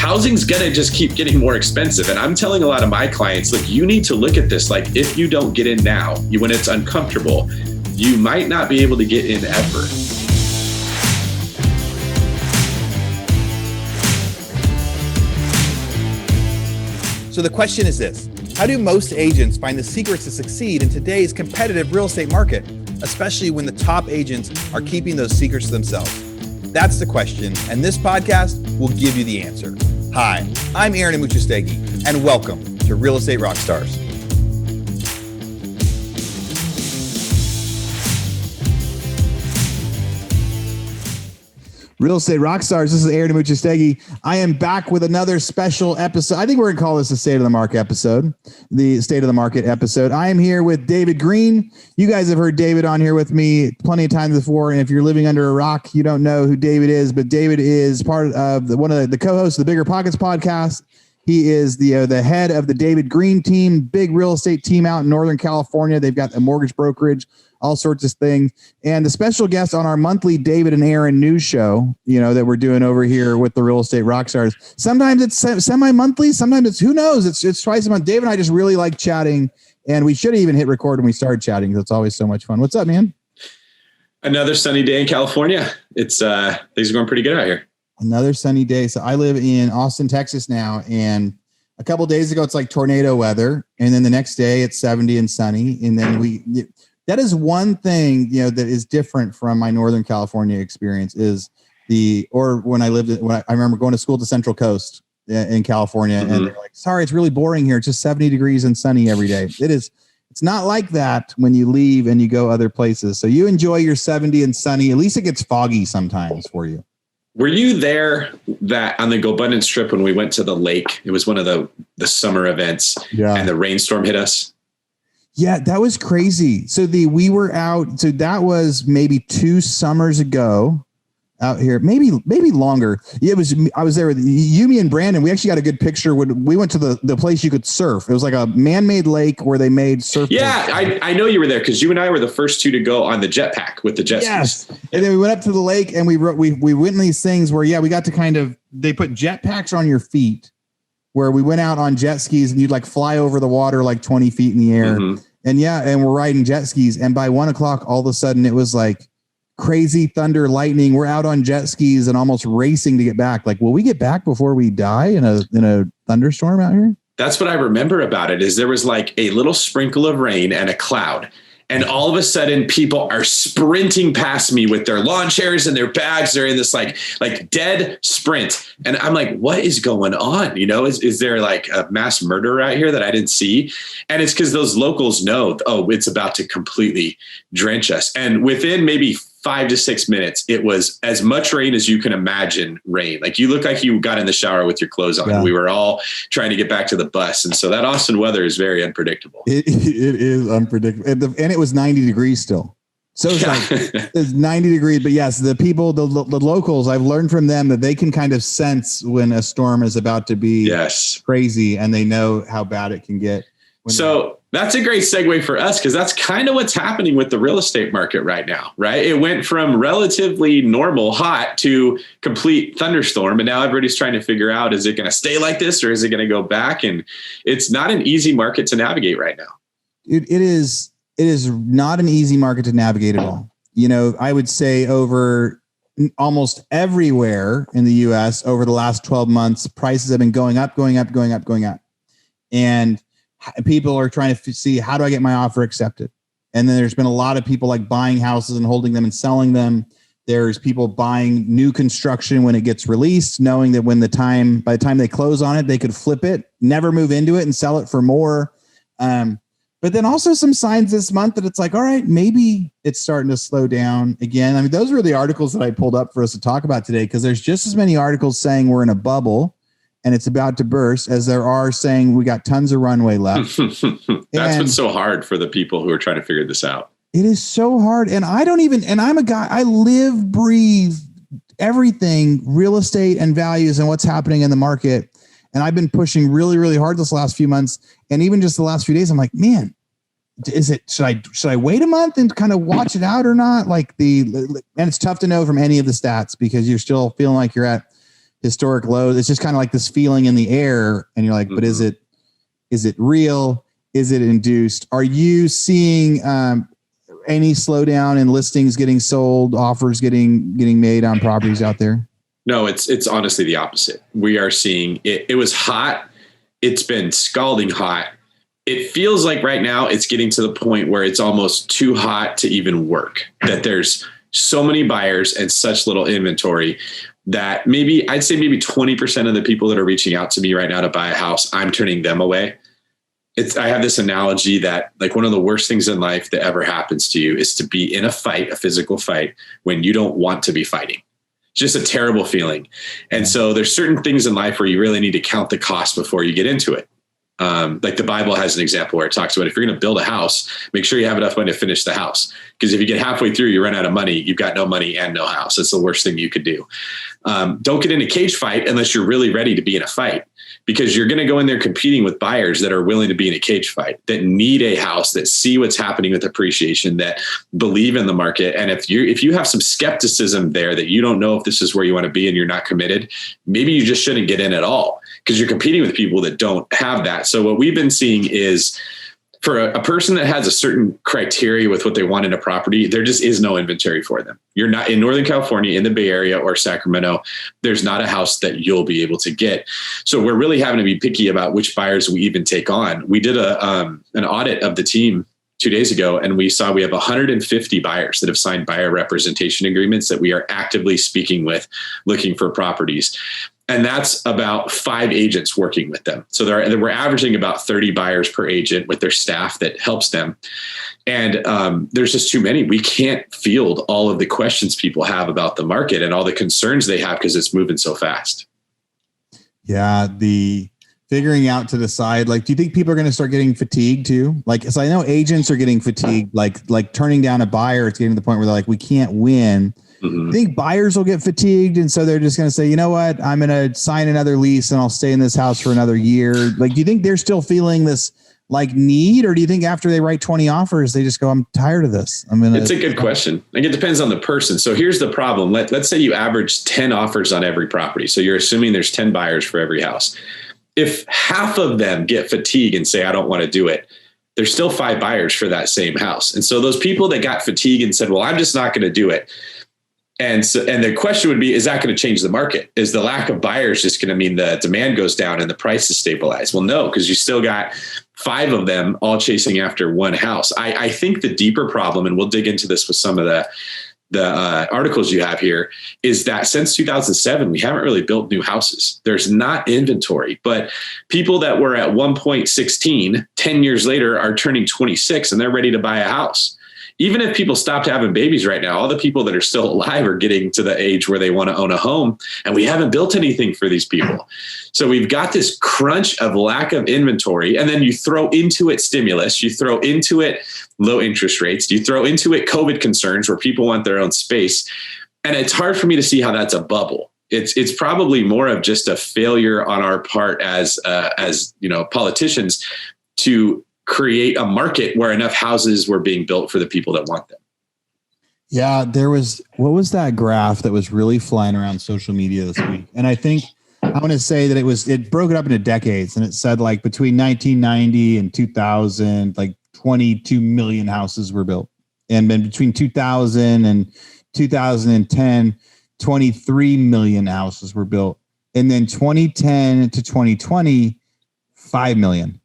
housing's going to just keep getting more expensive. And I'm telling a lot of my clients, look, you need to look at this. Like, if you don't get in now, when it's uncomfortable, you might not be able to get in ever. So the question is this: how do most agents find the secrets to succeed in today's competitive real estate market, especially when the top agents are keeping those secrets to themselves? That's the question, and this podcast will give you the answer. Hi, I'm Aaron Amuchastegui, and welcome to Real Estate Rockstars. Real Estate Rockstars, this is Aaron Amuchastegui. I am back with another special episode. I think we're going to call this the State of the Market episode. I am here with David Greene. You guys have heard David on here with me plenty of times before, and if you're living under a rock, you don't know who David is, but David is part of one of the co-hosts of the BiggerPockets podcast. He is the head of the David Greene team, big real estate team out in Northern California. They've got a mortgage brokerage, all sorts of things. And the special guest on our monthly David and Aaron news show, that we're doing over here with the Real Estate Rockstars. Sometimes it's semi-monthly. Sometimes it's, who knows? It's twice a month. David and I just really like chatting, and we should have even hit record when we started chatting because it's always so much fun. What's up, man? Another sunny day in California. Things are going pretty good out here. Another sunny day. So I live in Austin, Texas now, and a couple of days ago, it's like tornado weather. And then the next day it's 70 and sunny. And then that is one thing, that is different from my Northern California experience when I remember going to school at the Central Coast in California, and they're like, sorry, it's really boring here. It's just 70 degrees and sunny every day. It's not like that when you leave and you go other places. So you enjoy your 70 and sunny. At least it gets foggy sometimes for you. Were you there on the GoBundance trip when we went to the lake? It was one of the summer events, and the rainstorm hit us. Yeah, that was crazy. So we were out. So that was maybe 2 summers ago out here, maybe longer. Yeah, I was there with Yumi and Brandon. We actually got a good picture when we went to the place you could surf. It was like a man-made lake where they made surf. Yeah, I know you were there because you and I were the first 2 to go on the jetpack with the jet skis. And then we went up to the lake and we went in these things where, we got to they put jetpacks on your feet, where we went out on jet skis and you'd like fly over the water like 20 feet in the air. Mm-hmm. And we're riding jet skis. And by 1 o'clock, all of a sudden it was like crazy thunder, lightning. We're out on jet skis and almost racing to get back. Like, will we get back before we die in a thunderstorm out here? That's what I remember about it, is there was like a little sprinkle of rain and a cloud. And all of a sudden, people are sprinting past me with their lawn chairs and their bags. They're in this like dead sprint. And I'm like, what is going on? Is there like a mass murder out here that I didn't see? And it's because those locals know, it's about to completely drench us. And within maybe 5 to 6 minutes, it was as much rain as you can imagine rain. Like, you look like you got in the shower with your clothes on. Yeah. We were all trying to get back to the bus. And so that Austin weather is very unpredictable. It is unpredictable. And it was 90 degrees still. So it's 90 degrees. But yes, the people, the locals, I've learned from them that they can kind of sense when a storm is about to be crazy, and they know how bad it can get. So that's a great segue for us, because that's kind of what's happening with the real estate market right now, right? It went from relatively normal hot to complete thunderstorm. And now everybody's trying to figure out, is it going to stay like this or is it going to go back? And it's not an easy market to navigate right now. It is not an easy market to navigate at all. I would say over almost everywhere in the US over the last 12 months, prices have been going up. And people are trying to see, how do I get my offer accepted? And then there's been a lot of people like buying houses and holding them and selling them. There's people buying new construction when it gets released, knowing that by the time they close on it, they could flip it, never move into it and sell it for more. But then also some signs this month that it's like, all right, maybe it's starting to slow down again. I mean, those were the articles that I pulled up for us to talk about today, because there's just as many articles saying we're in a bubble and it's about to burst as there are saying we got tons of runway left. That's what's so hard for the people who are trying to figure this out. It is so hard. And I'm a guy, I live, breathe everything, real estate and values and what's happening in the market. And I've been pushing really, really hard this last few months. And even just the last few days, I'm like, man, should I wait a month and kind of watch it out or not? And it's tough to know from any of the stats because you're still feeling like you're at historic lows. It's just kind of like this feeling in the air. And you're like, but is it real? Is it induced? Are you seeing any slowdown in listings getting sold, offers getting made on properties out there? No, it's honestly the opposite. We are seeing it. It was hot. It's been scalding hot. It feels like right now it's getting to the point where it's almost too hot to even work, that there's so many buyers and such little inventory that I'd say maybe 20% of the people that are reaching out to me right now to buy a house, I'm turning them away. I have this analogy that like one of the worst things in life that ever happens to you is to be in a fight, a physical fight, when you don't want to be fighting. Just a terrible feeling. And so there's certain things in life where you really need to count the cost before you get into it. Like the Bible has an example where it talks about if you're going to build a house, make sure you have enough money to finish the house. Because if you get halfway through, you run out of money, you've got no money and no house. That's the worst thing you could do. Don't get in a cage fight unless you're really ready to be in a fight, because you're going to go in there competing with buyers that are willing to be in a cage fight, that need a house, that see what's happening with appreciation, that believe in the market. And if you have some skepticism there that you don't know if this is where you want to be and you're not committed, maybe you just shouldn't get in at all, because you're competing with people that don't have that. So what we've been seeing is for a person that has a certain criteria with what they want in a property, there just is no inventory for them. You're not in Northern California, in the Bay Area or Sacramento, there's not a house that you'll be able to get. So we're really having to be picky about which buyers we even take on. We did an audit of the team 2 days ago, and we saw we have 150 buyers that have signed buyer representation agreements that we are actively speaking with, looking for properties. And that's about 5 agents working with them. So we're averaging about 30 buyers per agent with their staff that helps them. And there's just too many. We can't field all of the questions people have about the market and all the concerns they have because it's moving so fast. Yeah, the figuring out to decide, like, do you think people are going to start getting fatigued too? Like, so I know agents are getting fatigued, like turning down a buyer. It's getting to the point where they're like, we can't win. Mm-hmm. I think buyers will get fatigued. And so they're just going to say, you know what, I'm going to sign another lease and I'll stay in this house for another year. Like, do you think they're still feeling this like need, or do you think after they write 20 offers, they just go, I'm tired of this? It's a good question. Like, it depends on the person. So here's the problem. Let's say you average 10 offers on every property. So you're assuming there's 10 buyers for every house. If half of them get fatigued and say, I don't want to do it, there's still 5 buyers for that same house. And so those people that got fatigued and said, well, I'm just not going to do it. And the question would be, is that going to change the market? Is the lack of buyers just going to mean the demand goes down and the price is stabilized? Well, no, because you still got 5 of them all chasing after one house. I think the deeper problem, and we'll dig into this with some of the articles you have here, is that since 2007, we haven't really built new houses. There's not inventory, but people that were at 1.16, 10 years later are turning 26 and they're ready to buy a house. Even if people stopped having babies right now, all the people that are still alive are getting to the age where they want to own a home, and we haven't built anything for these people. So we've got this crunch of lack of inventory, and then you throw into it stimulus, you throw into it low interest rates, you throw into it COVID concerns where people want their own space. And it's hard for me to see how that's a bubble. It's probably more of just a failure on our part as politicians to create a market where enough houses were being built for the people that want them. Yeah, what was that graph that was really flying around social media this week? And I think I want to say that it broke it up into decades, and it said like between 1990 and 2000, like 22 million houses were built. And then between 2000 and 2010, 23 million houses were built. And then 2010 to 2020, 5 million.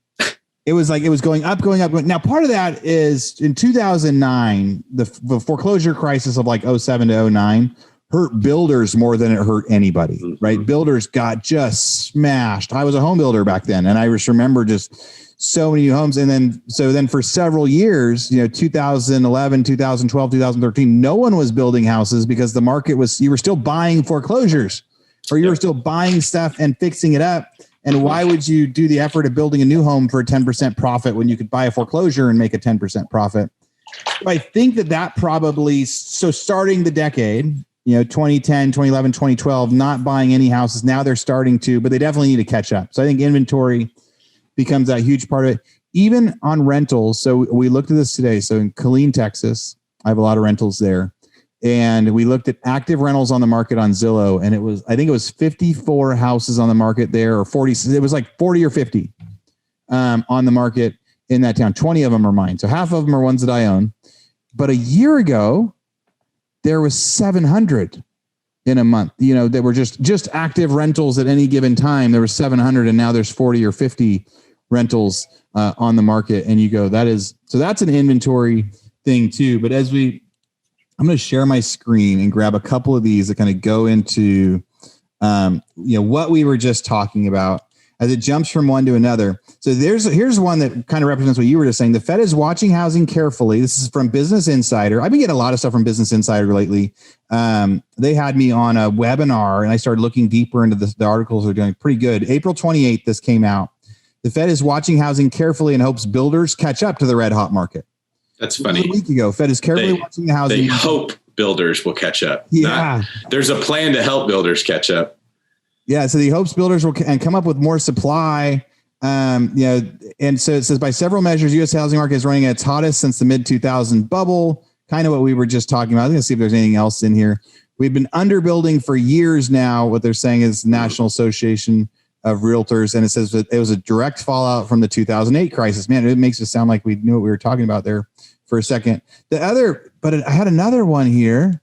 It was going up. Now, part of that is in 2009, the foreclosure crisis of like 07 to 09 hurt builders more than it hurt anybody, right? Builders got just smashed. I was a home builder back then, and I just remember just so many new homes. And then for several years, 2011, 2012, 2013, no one was building houses because the market you were still buying foreclosures, or you were still buying stuff and fixing it up. And why would you do the effort of building a new home for a 10% profit when you could buy a foreclosure and make a 10% profit? I think that probably, so starting the decade, 2010, 2011, 2012, not buying any houses. Now they're starting to, but they definitely need to catch up. So I think inventory becomes a huge part of it. Even on rentals. So we looked at this today. So in Killeen, Texas, I have a lot of rentals there. and we looked at active rentals on the market on Zillow, and I think it was 54 houses on the market there, or 40. It was like 40 or 50 on the market in that town. 20 of them are mine. So half of them are ones that I own. But a year ago, there was 700 in a month, that were just active rentals at any given time. There was 700, and now there's 40 or 50 rentals on the market. And you go, that's an inventory thing too. But I'm going to share my screen and grab a couple of these that kind of go into, what we were just talking about as it jumps from one to another. So here's one that kind of represents what you were just saying. The Fed is watching housing carefully. This is from Business Insider. I've been getting a lot of stuff from Business Insider lately. They had me on a webinar, and I started looking deeper into the articles. They're doing pretty good. April 28th, this came out. The Fed is watching housing carefully and hopes builders catch up to the red hot market. That's funny. A week ago, Fed is carefully watching the housing. They hope builders will catch up. Yeah. There's a plan to help builders catch up. Yeah, so he hopes builders will come up with more supply. And so it says by several measures, U.S. housing market is running at its hottest since the mid-2000 bubble. Kind of what we were just talking about. I'm going to see if there's anything else in here. We've been underbuilding for years now. What they're saying is National Association of Realtors, and it says that it was a direct fallout from the 2008 crisis. Man, it makes it sound like we knew what we were talking about there for a second. I had another one here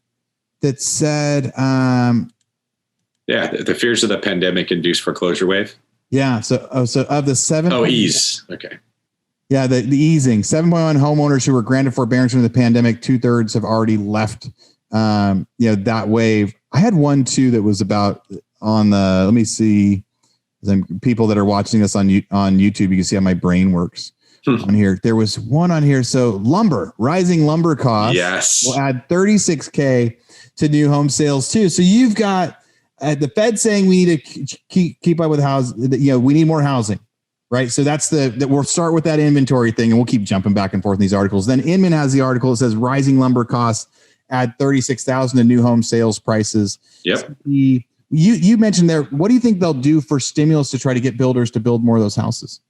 that said. The fears of the pandemic induced foreclosure wave. Yeah. So of the seven. Oh, ease. Okay. Yeah. The easing 7.1 homeowners who were granted forbearance from the pandemic, 2/3 have already left, that wave. I had one too that was about let me see, people that are watching this on YouTube, you can see how my brain works on here. There was one on here. So rising lumber costs. Yes. Will add $36,000 to new home sales too. So you've got, the Fed saying we need to keep up with housing. We need more housing, right? So that's we'll start with that inventory thing, and we'll keep jumping back and forth in these articles. Then Inman has the article that says rising lumber costs add $36,000 to new home sales prices. Yep. So you mentioned there. What do you think they'll do for stimulus to try to get builders to build more of those houses?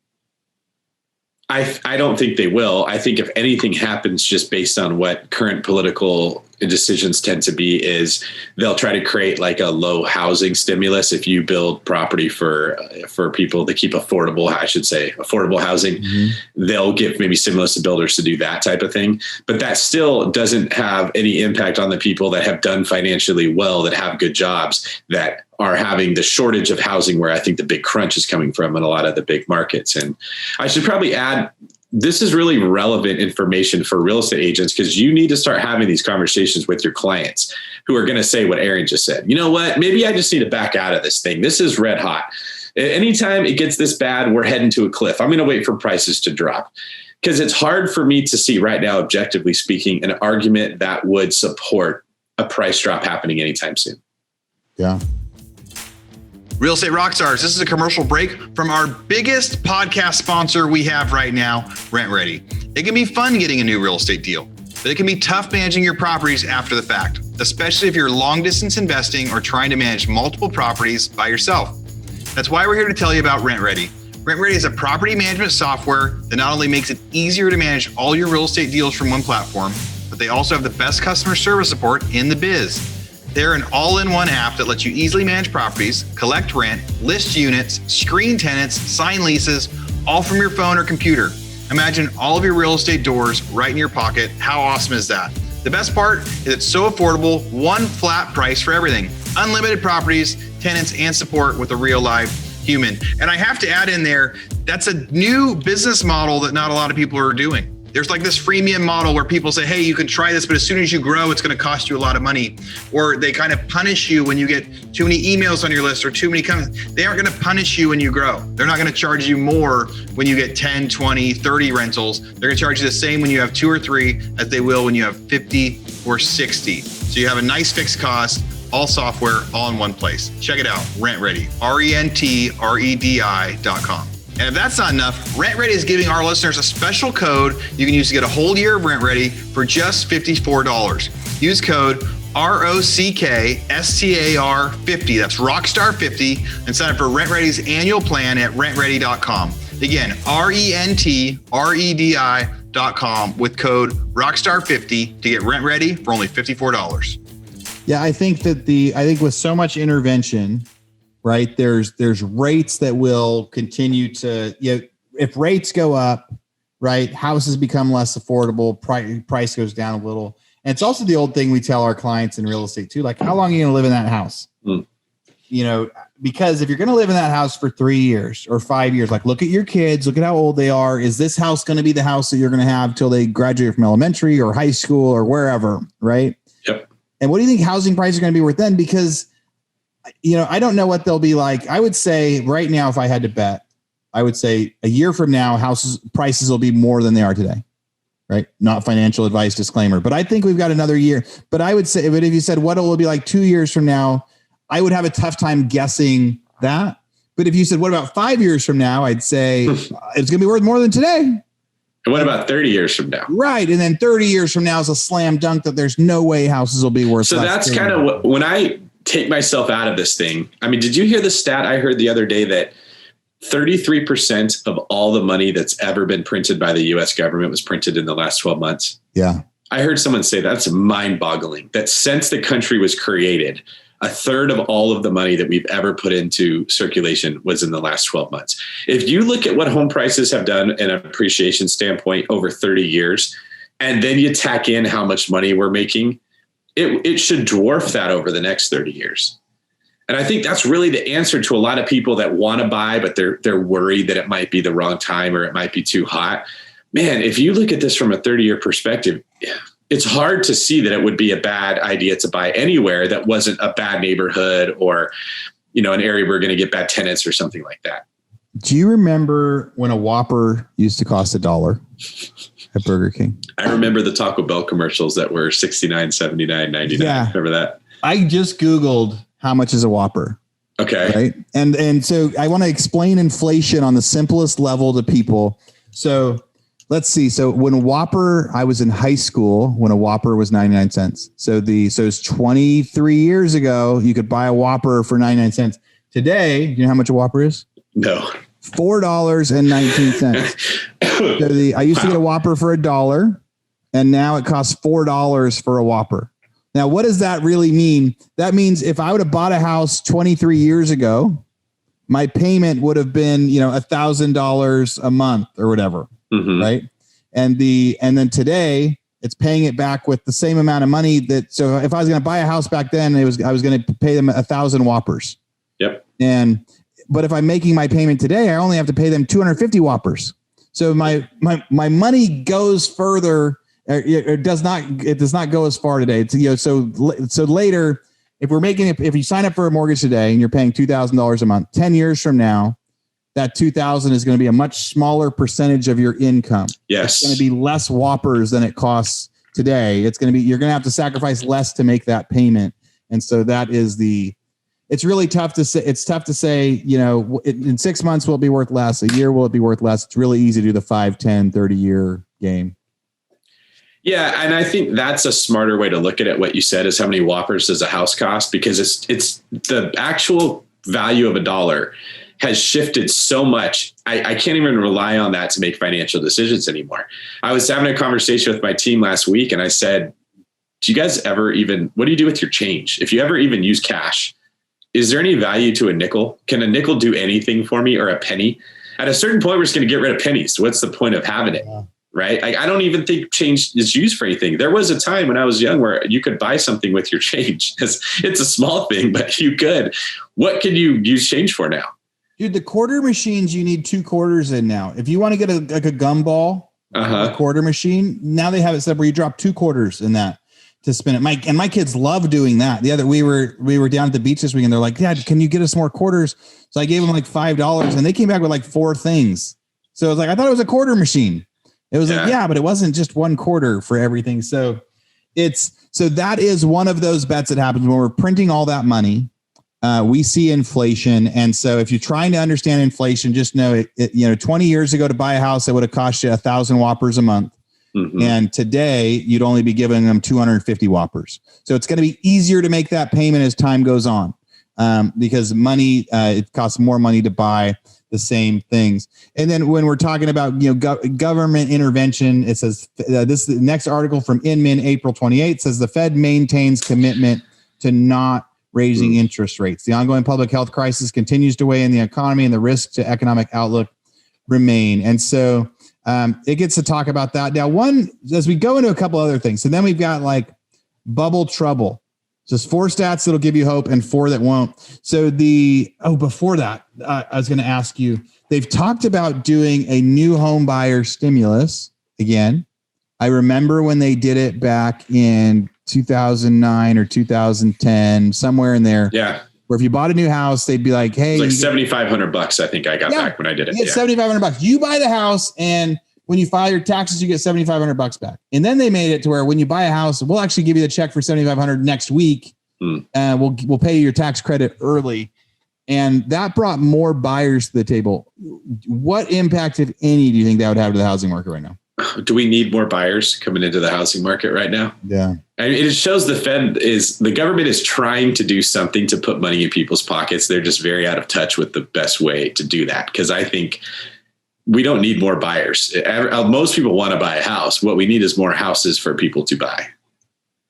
I don't think they will. I think if anything happens just based on what current political decisions tend to be, is they'll try to create like a low housing stimulus. If you build property for people to keep affordable housing, they'll give maybe stimulus to builders to do that type of thing. But that still doesn't have any impact on the people that have done financially well, that have good jobs, that are having the shortage of housing, where I think the big crunch is coming from in a lot of the big markets. And I should probably add, this is really relevant information for real estate agents, because you need to start having these conversations with your clients who are going to say what Aaron just said. You know what? Maybe I just need to back out of this thing. This is red hot. Anytime it gets this bad, we're heading to a cliff. I'm going to wait for prices to drop, because it's hard for me to see right now, objectively speaking, an argument that would support a price drop happening anytime soon. Yeah. Real Estate Rockstars, this is a commercial break from our biggest podcast sponsor we have right now, Rent Ready. It can be fun getting a new real estate deal, but it can be tough managing your properties after the fact, especially if you're long distance investing or trying to manage multiple properties by yourself. That's why we're here to tell you about Rent Ready. Rent Ready is a property management software that not only makes it easier to manage all your real estate deals from one platform, but they also have the best customer service support in the biz. They're an all-in-one app that lets you easily manage properties, collect rent, list units, screen tenants, sign leases, all from your phone or computer. Imagine all of your real estate doors right in your pocket. How awesome is that? The best part is it's so affordable, one flat price for everything. Unlimited properties, tenants, and support with a real live human. And I have to add in there, that's a new business model that not a lot of people are doing. There's like this freemium model where people say, hey, you can try this, but as soon as you grow, it's going to cost you a lot of money. Or they kind of punish you when you get too many emails on your list or too many comments. They aren't going to punish you when you grow. They're not going to charge you more when you get 10, 20, 30 rentals. They're going to charge you the same when you have 2 or 3 as they will when you have 50 or 60. So you have a nice fixed cost, all software, all in one place. Check it out, Rent Ready, RENTREDI.com. And if that's not enough, Rent Ready is giving our listeners a special code you can use to get a whole year of Rent Ready for just $54. Use code ROCKSTAR50, that's Rockstar50, and sign up for Rent Ready's annual plan at rentready.com. Again, RENTREDI.com. BiggerPocketsDavid.com with code Rockstar50 to get rent ready for only $54. Yeah, I think that with so much intervention, right? There's rates that will continue to, if rates go up, right, houses become less affordable, price goes down a little. And it's also the old thing we tell our clients in real estate too, like, how long are you going to live in that house? Because if you're going to live in that house for 3 years or 5 years, like, look at your kids, look at how old they are. Is this house going to be the house that you're going to have till they graduate from elementary or high school or wherever, right? Yep. And what do you think housing prices are going to be worth then? Because, I don't know what they'll be like. I would say right now, if I had to bet, I would say a year from now, prices will be more than they are today, right? Not financial advice, disclaimer. But I think we've got another year. But I would say, if you said what it will be like 2 years from now, I would have a tough time guessing that. But if you said, what about 5 years from now? I'd say it's going to be worth more than today. And what about 30 years from now? Right. And then 30 years from now is a slam dunk that there's no way houses will be worth. So that's kind of when I take myself out of this thing. I mean, did you hear the stat I heard the other day that 33% of all the money that's ever been printed by the US government was printed in the last 12 months? Yeah. I heard someone say that's mind-boggling, that since the country was created, a third of all of the money that we've ever put into circulation was in the last 12 months. If you look at what home prices have done in an appreciation standpoint over 30 years, and then you tack in how much money we're making, it should dwarf that over the next 30 years. And I think that's really the answer to a lot of people that want to buy, but they're worried that it might be the wrong time or it might be too hot. Man, if you look at this from a 30-year perspective, it's hard to see that it would be a bad idea to buy anywhere that wasn't a bad neighborhood or, an area we're going to get bad tenants or something like that. Do you remember when a Whopper used to cost $1 at Burger King? I remember the Taco Bell commercials that were $69, $79, $99. Yeah. Remember that? I just Googled how much is a Whopper. Okay. Right. And so I want to explain inflation on the simplest level to people. So let's see. So when I was in high school when a Whopper was 99 cents. So it's 23 years ago, you could buy a Whopper for 99 cents. Today, you know how much a Whopper is? No. $4.19. So I used to get a Whopper for $1, and now it costs $4 for a Whopper. Now, what does that really mean? That means if I would have bought a house 23 years ago, my payment would have been, $1,000 a month or whatever. Mm-hmm. Right. And then today it's paying it back with the same amount of money so if I was going to buy a house back then, I was going to pay them 1,000 Whoppers. Yep. But if I'm making my payment today, I only have to pay them 250 Whoppers. So my money goes further. It does not go as far today. So later, if you sign up for a mortgage today and you're paying $2,000 a month, 10 years from now, that 2,000 is going to be a much smaller percentage of your income. Yes. It's going to be less Whoppers than it costs today. You're going to have to sacrifice less to make that payment. And so that is it's really tough to say. It's tough to say, in 6 months will it be worth less? A year will it be worth less? It's really easy to do the 5, 10, 30 year game. Yeah. And I think that's a smarter way to look at it. What you said is how many Whoppers does a house cost? Because it's the actual value of $1 has shifted so much. I can't even rely on that to make financial decisions anymore. I was having a conversation with my team last week and I said, do you guys ever what do you do with your change? If you ever even use cash, is there any value to a nickel? Can a nickel do anything for me or a penny? At a certain point, we're just going to get rid of pennies. What's the point of having it? Right? I don't even think change is used for anything. There was a time when I was young where you could buy something with your change. It's a small thing, but you could. What can you use change for now? Dude, the quarter machines, you need 2 quarters in now. If you want to get a gumball, a quarter machine, now they have it set up where you drop 2 quarters in that to spin it. My kids love doing that. We were down at the beach this weekend. They're like, Dad, can you get us more quarters? So I gave them like $5 and they came back with like 4 things. So it was like, I thought it was a quarter machine. It was like, yeah, but it wasn't just 1 quarter for everything. So that is one of those bets that happens when we're printing all that money. We see inflation. And so if you're trying to understand inflation, just know 20 years ago to buy a house, it would have cost you 1,000 Whoppers a month. Mm-hmm. And today you'd only be giving them 250 Whoppers. So it's going to be easier to make that payment as time goes on. because money, it costs more money to buy the same things. And then when we're talking about, government intervention, it says this the next article from Inman, April 28th, says the Fed maintains commitment to not raising interest rates. The ongoing public health crisis continues to weigh in the economy, and the risks to economic outlook remain. And so it gets to talk about that. Now, as we go into a couple other things, so then we've got like bubble trouble. Just 4 stats that'll give you hope and 4 that won't. So before that, I was going to ask you, they've talked about doing a new home buyer stimulus again. I remember when they did it back in 2009 or 2010, somewhere in there. Yeah. Where if you bought a new house, they'd be like, hey, it's like $7,500. I think I got back when I did it. Yeah, $7,500. You buy the house, and when you file your taxes, you get $7,500 back. And then they made it to where when you buy a house, we'll actually give you the check for $7,500 next week. We'll pay you your tax credit early. And that brought more buyers to the table. What impact, if any, do you think that would have to the housing market right now? Do we need more buyers coming into the housing market right now? Yeah. I mean, it shows the government is trying to do something to put money in people's pockets. They're just very out of touch with the best way to do that. Because I think we don't need more buyers. Most people want to buy a house. What we need is more houses for people to buy.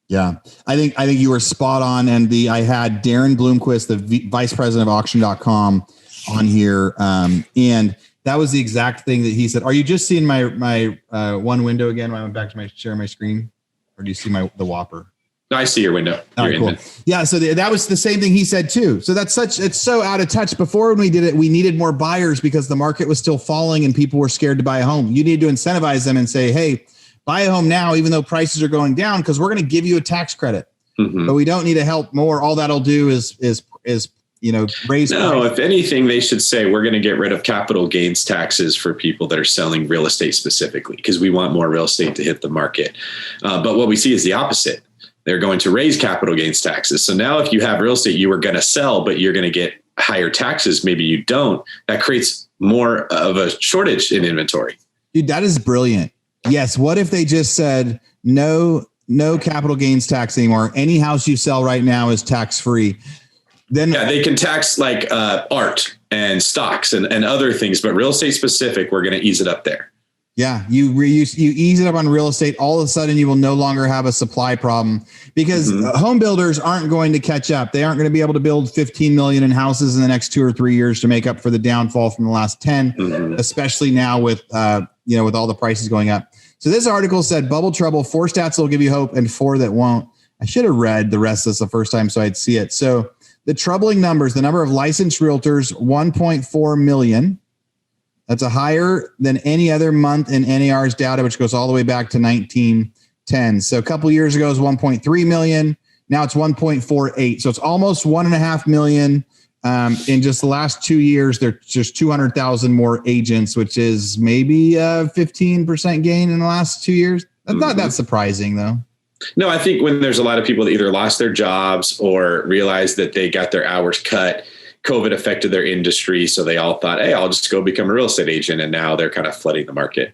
Yeah, I think you were spot on. And I had Darren Bloomquist, the vice president of auction.com on here. And that was the exact thing that he said. Are you just seeing my one window again when I went back to share my screen? Or do you see the Whopper? No, I see your window. Right, cool. Yeah. So that was the same thing he said too. So it's so out of touch. Before when we did it, we needed more buyers because the market was still falling and people were scared to buy a home. You need to incentivize them and say, hey, buy a home now, even though prices are going down, because we're going to give you a tax credit, but we don't need to help more. All that'll do is raise. No, if anything, they should say we're going to get rid of capital gains taxes for people that are selling real estate specifically, because we want more real estate to hit the market. But what we see is the opposite. They're going to raise capital gains taxes. So now if you have real estate you were going to sell, but you're going to get higher taxes, maybe you don't, that creates more of a shortage in inventory. Dude, that is brilliant. Yes. What if they just said no capital gains tax anymore? Any house you sell right now is tax free. Then they can tax like art and stocks and other things, but real estate specific, we're going to ease it up there. Yeah, you ease it up on real estate. All of a sudden, you will no longer have a supply problem because home builders aren't going to catch up. They aren't going to be able to build 15 million in houses in the next 2 or 3 years to make up for the downfall from the last 10, especially now with with all the prices going up. So this article said bubble trouble, 4 stats will give you hope and 4 that won't. I should have read the rest of this the first time so I'd see it. So the troubling numbers, the number of licensed realtors, 1.4 million. That's a higher than any other month in NAR's data, which goes all the way back to 1910. So a couple of years ago, it was 1.3 million. Now it's 1.48. So it's almost 1.5 million. In just the last 2 years, there's just 200,000 more agents, which is maybe a 15% gain in the last 2 years. That's not that surprising, though. No, I think when there's a lot of people that either lost their jobs or realized that they got their hours cut, COVID affected their industry. So they all thought, hey, I'll just go become a real estate agent. And now they're kind of flooding the market.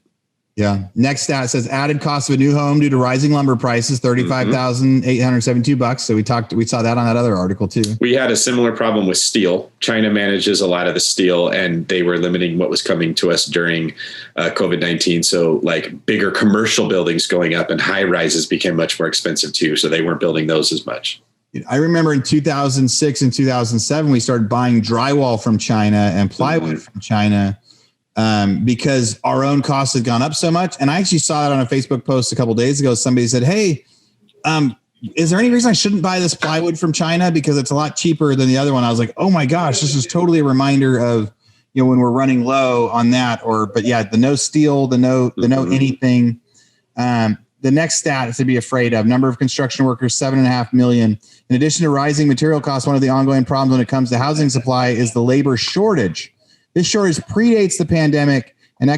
Yeah. Next stat says added cost of a new home due to rising lumber prices, $35,872. So we saw that on that other article too. We had a similar problem with steel. China manages a lot of the steel and they were limiting what was coming to us during COVID-19. So like bigger commercial buildings going up and high rises became much more expensive too. So they weren't building those as much. I remember in 2006 and 2007, we started buying drywall from China and plywood from China because our own costs had gone up so much. And I actually saw that on a Facebook post a couple of days ago. Somebody said, hey, is there any reason I shouldn't buy this plywood from China? Because it's a lot cheaper than the other one. I was like, oh my gosh, this is totally a reminder of, when we're running low on that but yeah, the no steel, the no anything. The next stat is to be afraid of. Number of construction workers, 7.5 million. In addition to rising material costs, one of the ongoing problems when it comes to housing supply is the labor shortage. This shortage predates the pandemic, and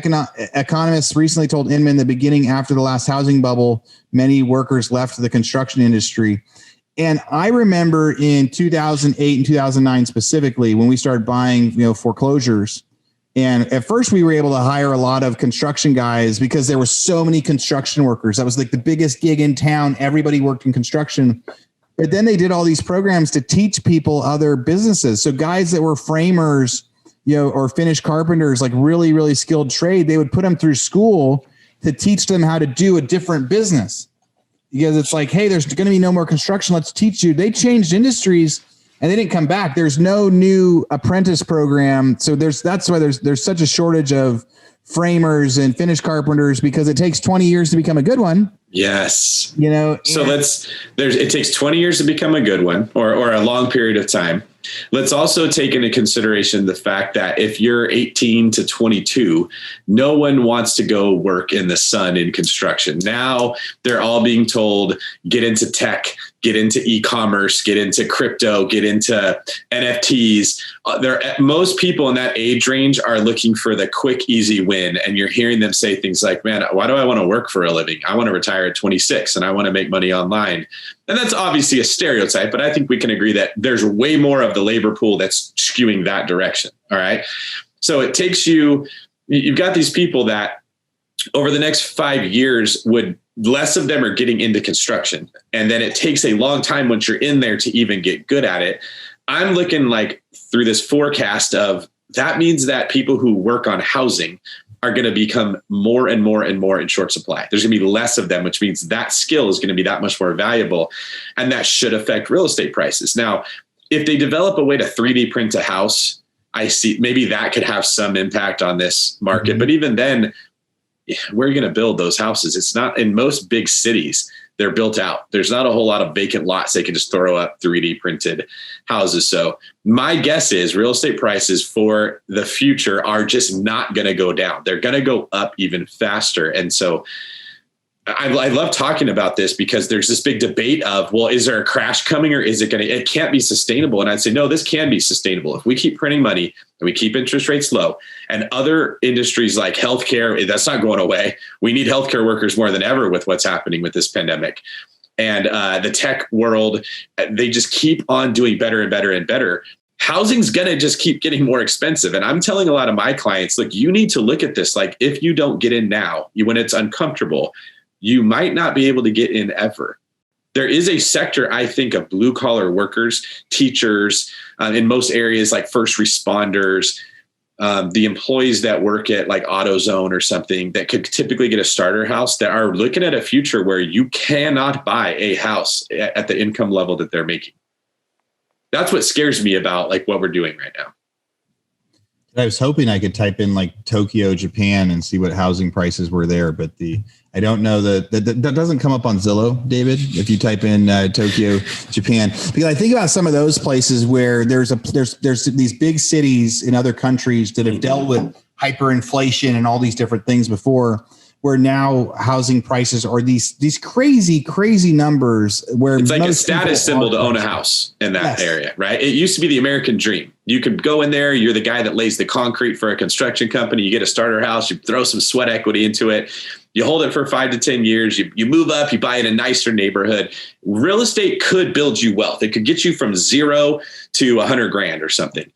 economists recently told Inman the beginning after the last housing bubble, many workers left the construction industry. And I remember in 2008 and 2009 specifically, when we started buying, foreclosures, and at first we were able to hire a lot of construction guys because there were so many construction workers. That was like the biggest gig in town. Everybody worked in construction. But then they did all these programs to teach people other businesses. So guys that were framers, or finished carpenters, like really, really skilled trade, they would put them through school to teach them how to do a different business. Because it's like, hey, there's going to be no more construction. Let's teach you. They changed industries and they didn't come back. There's no new apprentice program. So that's why there's such a shortage of framers and finished carpenters, because it takes 20 years to become a good one. Yes. So it takes 20 years to become a good one, or a long period of time. Let's also take into consideration the fact that if you're 18 to 22, no one wants to go work in the sun in construction. Now they're all being told, get into tech, get into e-commerce, get into crypto, get into NFTs. Most people in that age range are looking for the quick, easy win. And you're hearing them say things like, man, why do I want to work for a living? I want to retire at 26 and I want to make money online. And that's obviously a stereotype, but I think we can agree that there's way more of the labor pool that's skewing that direction. All right. So it takes you've got these people that over the next 5 years less of them are getting into construction. And then it takes a long time once you're in there to even get good at it. I'm looking like through this forecast of that means that people who work on housing are going to become more and more and more in short supply. There's going to be less of them, which means that skill is going to be that much more valuable. And that should affect real estate prices. Now, if they develop a way to 3D print a house, I see maybe that could have some impact on this market. Mm-hmm. But even then, where are you going to build those houses? It's not in most big cities. They're built out. There's not a whole lot of vacant lots. They can just throw up 3D printed houses. So my guess is real estate prices for the future are just not going to go down. They're going to go up even faster. And so I love talking about this because there's this big debate of, well, is there a crash coming or is it can't be sustainable? And I'd say, no, this can be sustainable. If we keep printing money and we keep interest rates low, and other industries like healthcare, that's not going away. We need healthcare workers more than ever with what's happening with this pandemic. And the tech world, they just keep on doing better and better and better. Housing's going to just keep getting more expensive. And I'm telling a lot of my clients, look, you need to look at this. Like if you don't get in now, when it's uncomfortable, you might not be able to get in ever. There is a sector, I think, of blue collar workers, teachers, in most areas like first responders, the employees that work at like AutoZone or something that could typically get a starter house that are looking at a future where you cannot buy a house at the income level that they're making. That's what scares me about like what we're doing right now. I was hoping I could type in like Tokyo, Japan and see what housing prices were there, but I don't know that doesn't come up on Zillow, David, if you type in Tokyo, Japan. Because I think about some of those places where there's these big cities in other countries that have dealt with hyperinflation and all these different things before, where now housing prices are these crazy numbers where it's like a status symbol to own a house in that area, right? It used to be the American dream. You could go in there, you're the guy that lays the concrete for a construction company, you get a starter house, you throw some sweat equity into it, you hold it for 5 to 10 years, you move up, you buy in a nicer neighborhood. Real estate could build you wealth. It could get you from zero to $100,000 or something.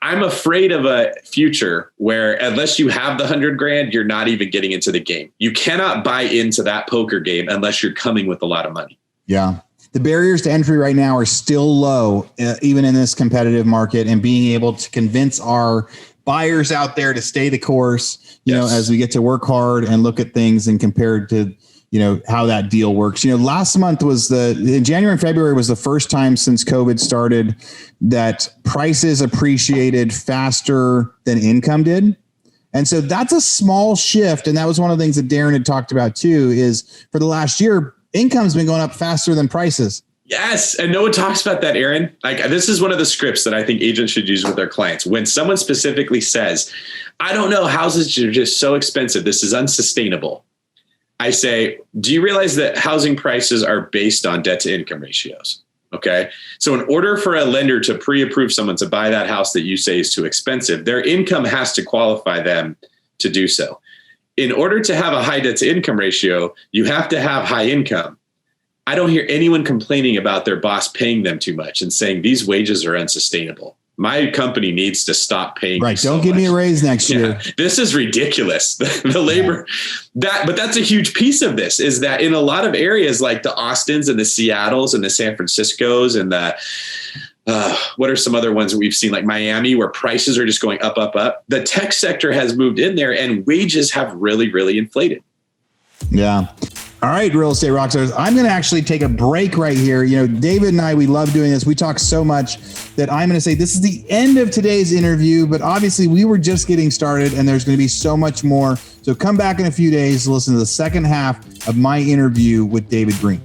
I'm afraid of a future where unless you have the $100,000, you're not even getting into the game. You cannot buy into that poker game unless you're coming with a lot of money. Yeah. The barriers to entry right now are still low, even in this competitive market, and being able to convince our buyers out there to stay the course, you know, as we get to work hard and look at things and compare to, how that deal works. Last month in January and February was the first time since COVID started that prices appreciated faster than income did. And so that's a small shift. And that was one of the things that Darren had talked about too, is for the last year, income's been going up faster than prices. Yes. And no one talks about that, Aaron. Like this is one of the scripts that I think agents should use with their clients. When someone specifically says, I don't know, houses are just so expensive, this is unsustainable. I say, do you realize that housing prices are based on debt to income ratios? Okay. So in order for a lender to pre-approve someone to buy that house that you say is too expensive, their income has to qualify them to do so. In order to have a high debt to income ratio, you have to have high income. I don't hear anyone complaining about their boss paying them too much and saying these wages are unsustainable. my company needs to stop paying. Right. Don't give me a raise next year. This is ridiculous. The labor but that's a huge piece of this, is that in a lot of areas like the Austins and the Seattles and the San Franciscos and the, what are some other ones that we've seen, like Miami, where prices are just going up, up, up. The tech sector has moved in there and wages have really, really inflated. Yeah. All right, real estate rock stars. I'm going to actually take a break right here. You know, David and I, we love doing this. We talk so much that I'm going to say this is the end of today's interview, but obviously we were just getting started and there's going to be so much more. So come back in a few days to listen to the second half of my interview with David Greene.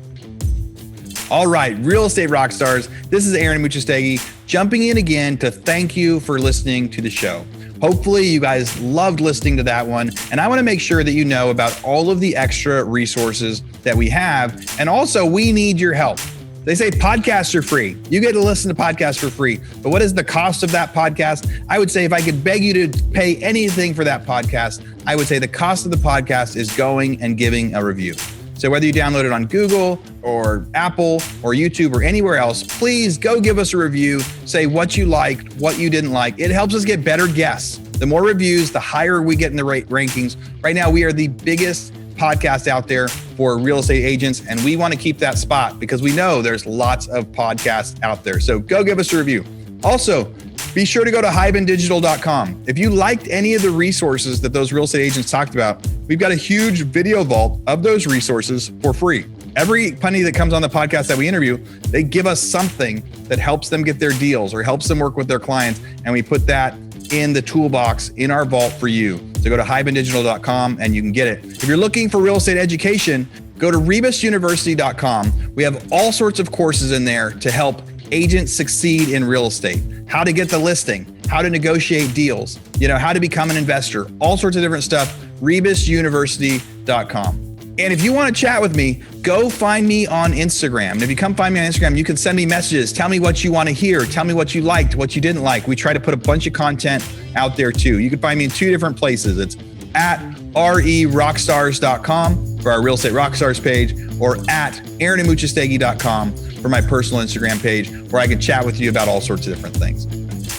All right, real estate rock stars. This is Aaron Muchastegui jumping in again to thank you for listening to the show. Hopefully you guys loved listening to that one. And I want to make sure that you know about all of the extra resources that we have. And also, we need your help. They say podcasts are free. You get to listen to podcasts for free. But what is the cost of that podcast? I would say if I could beg you to pay anything for that podcast, I would say the cost of the podcast is going and giving a review. So whether you download it on Google or Apple or YouTube or anywhere else, please go give us a review. Say what you liked, what you didn't like. It helps us get better guests. The more reviews, the higher we get in the rankings. Right now, we are the biggest podcast out there for real estate agents, and we want to keep that spot because we know there's lots of podcasts out there. So go give us a review. Also, be sure to go to hibandigital.com. If you liked any of the resources that those real estate agents talked about, we've got a huge video vault of those resources for free. Every penny that comes on the podcast that we interview, they give us something that helps them get their deals or helps them work with their clients. And we put that in the toolbox in our vault for you. So go to hibandigital.com and you can get it. If you're looking for real estate education, go to rebusuniversity.com. We have all sorts of courses in there to help agents succeed in real estate. How to get the listing, how to negotiate deals, how to become an investor, all sorts of different stuff, rebusuniversity.com. And if you want to chat with me, go find me on Instagram. And if you come find me on Instagram, you can send me messages. Tell me what you want to hear. Tell me what you liked, what you didn't like. We try to put a bunch of content out there too. You can find me in two different places. It's at rerockstars.com for our Real Estate Rockstars page, or at aaronmuchastegui.com for my personal Instagram page, where I can chat with you about all sorts of different things.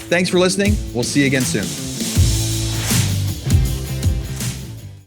Thanks for listening. We'll see you again soon.